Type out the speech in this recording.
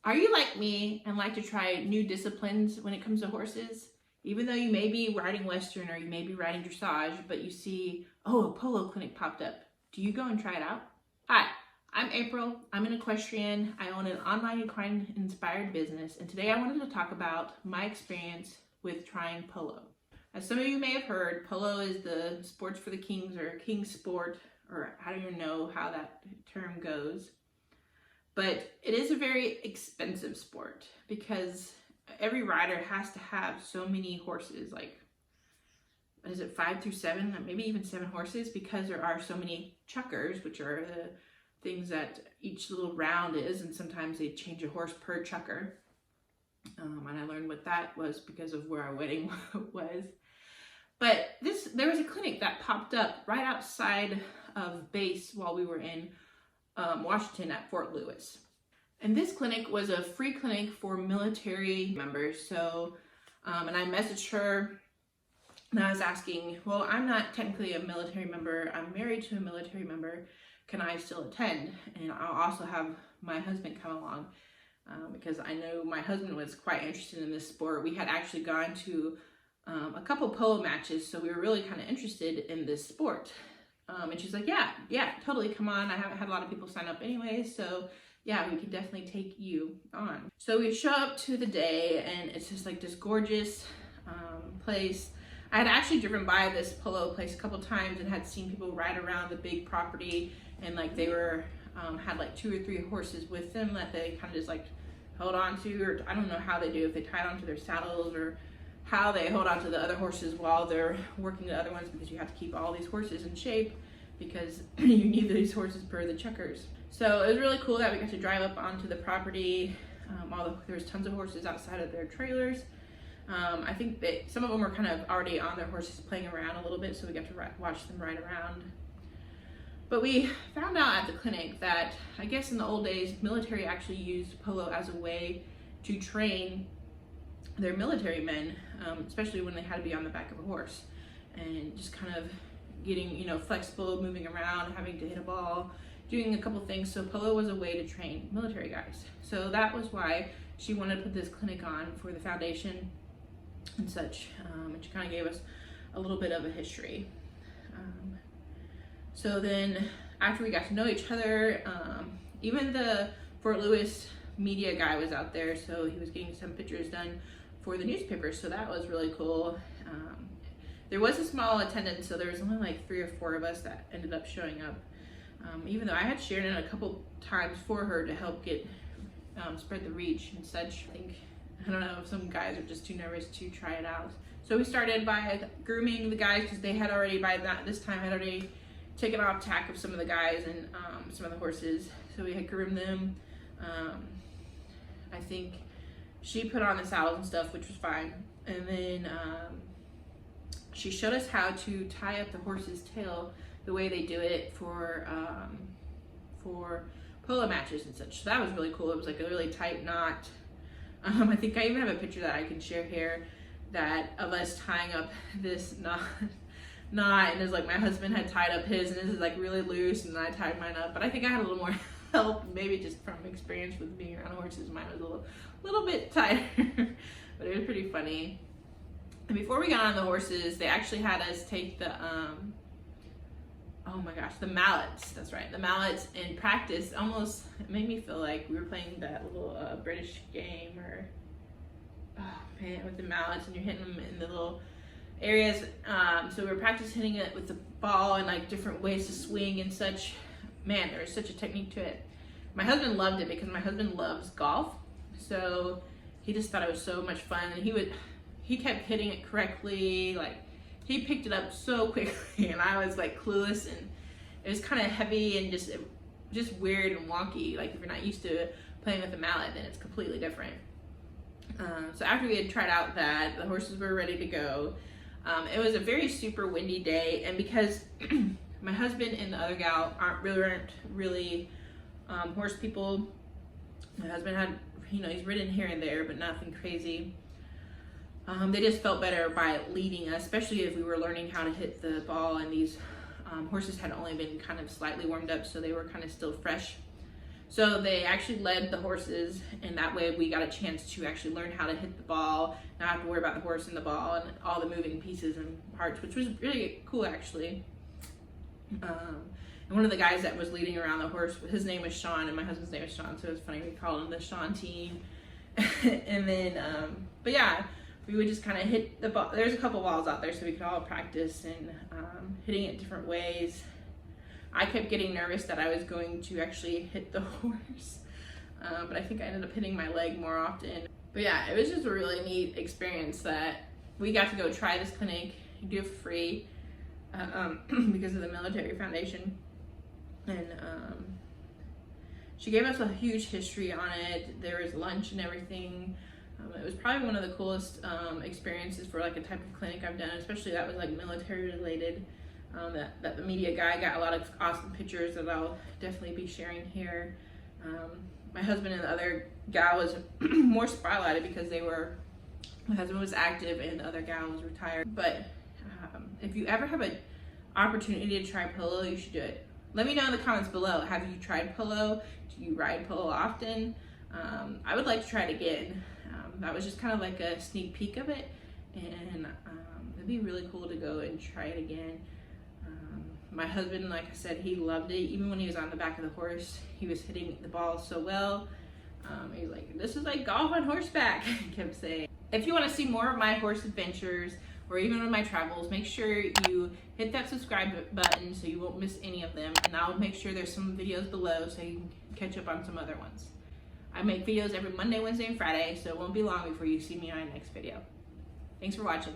Are you like me and like to try new disciplines when it comes to horses? Even though you may be riding Western or you may be riding dressage, but you see, oh, a Polo Clinic popped up. Do you go and try it out? Hi, I'm April. I'm an equestrian. I own an online equine inspired business, and today I wanted to talk about my experience with trying polo. As some of you may have heard, polo is the sports for the kings, or king's sport, or I don't even know how that term goes. But it is a very expensive sport because every rider has to have so many horses, like, what is it, 5 through 7, maybe even 7 horses, because there are so many chuckers, which are the things that each little round is, and sometimes they change a horse per chucker. And I learned what that was because of where our wedding was. But there was a clinic that popped up right outside of base while we were in Washington at Fort Lewis. And this clinic was a free clinic for military members. So, and I messaged her and I was asking, well, I'm not technically a military member. I'm married to a military member. Can I still attend? And I'll also have my husband come along because I know my husband was quite interested in this sport. We had actually gone to a couple polo matches, so we were really kind of interested in this sport. And she's like, yeah, totally, come on. I haven't had a lot of people sign up anyway, so yeah, we can definitely take you on. So we show up to the day, and it's just like this gorgeous place. I had actually driven by this polo place a couple times and had seen people ride around the big property, and like they were had like 2 or 3 horses with them that they kind of just like held on to, or I don't know how they do, if they tied onto their saddles or how they hold on to the other horses while they're working the other ones, because you have to keep all these horses in shape because you need these horses per the chuckers. So it was really cool that we got to drive up onto the property. There was tons of horses outside of their trailers. I think that some of them were kind of already on their horses playing around a little bit, so we got to watch them ride around. But we found out at the clinic that I guess in the old days, military actually used polo as a way to train their military men, especially when they had to be on the back of a horse and just kind of getting, flexible, moving around, having to hit a ball, doing a couple things. So polo was a way to train military guys. So that was why she wanted to put this clinic on for the foundation and such. And she kind of gave us a little bit of a history. So then after we got to know each other, even the Fort Lewis media guy was out there, so he was getting some pictures done for the newspaper, so that was really cool. There was a small attendance, so there was only like 3 or 4 of us that ended up showing up, even though I had shared it a couple times for her to help get spread the reach and such. I don't know if some guys are just too nervous to try it out. So we started by grooming the guys, because they had already, by this time, had already taken off tack of some of the guys and some of the horses, so we had groomed them. I think she put on the saddles and stuff, which was fine. And then she showed us how to tie up the horse's tail the way they do it for polo matches and such. So that was really cool. It was like a really tight knot. I think I even have a picture that I can share here of us tying up this knot, and it's like my husband had tied up his, and this is like really loose, and then I tied mine up. But I think I had a little more help, maybe just from experience with being around horses. Mine was a little bit tighter, but it was pretty funny. And before we got on the horses, they actually had us take the the mallets. That's right, the mallets, in practice. Almost, it made me feel like we were playing that little British game, or with the mallets, and you're hitting them in the little areas. So we were practice hitting it with the ball and like different ways to swing and such. Man, there was such a technique to it. My husband loved it because my husband loves golf, so he just thought it was so much fun. And he kept hitting it correctly, like he picked it up so quickly, and I was like clueless, and it was kind of heavy and just weird and wonky. Like if you're not used to playing with a mallet, then it's completely different. So after we had tried out that, the horses were ready to go. It was a very super windy day, and because my husband and the other gal aren't really horse people. My husband had, he's ridden here and there, but nothing crazy. They just felt better by leading us, especially if we were learning how to hit the ball, and these horses had only been kind of slightly warmed up, so they were kind of still fresh. So they actually led the horses, and that way we got a chance to actually learn how to hit the ball, not have to worry about the horse and the ball and all the moving pieces and parts, which was really cool actually. And one of the guys that was leading around the horse, his name was Sean, and my husband's name is Sean, so it was funny we called him the Sean team. And then, but yeah, we would just kind of hit the ball. There's a couple balls out there, so we could all practice and hitting it different ways. I kept getting nervous that I was going to actually hit the horse, but I think I ended up hitting my leg more often. But yeah, it was just a really neat experience that we got to go try this clinic and do it for free because of the military foundation. And she gave us a huge history on it. There was lunch and everything. It was probably one of the coolest experiences for like a type of clinic I've done, especially that was like military related. That the media guy got a lot of awesome pictures that I'll definitely be sharing here. My husband and the other gal was more spotlighted because my husband was active and the other gal was retired. But if you ever have an opportunity to try polo, you should do it. Let me know in the comments below, have you tried polo? Do you ride polo often? I would like to try it again. That was just kind of like a sneak peek of it, and it'd be really cool to go and try it again. My husband, like I said, he loved it. Even when he was on the back of the horse, he was hitting the ball so well. He was like, this is like golf on horseback, he kept saying. If you want to see more of my horse adventures or even of my travels, make sure you hit that subscribe button so you won't miss any of them. And I'll make sure there's some videos below so you can catch up on some other ones. I make videos every Monday, Wednesday, and Friday, so it won't be long before you see me on my next video. Thanks for watching.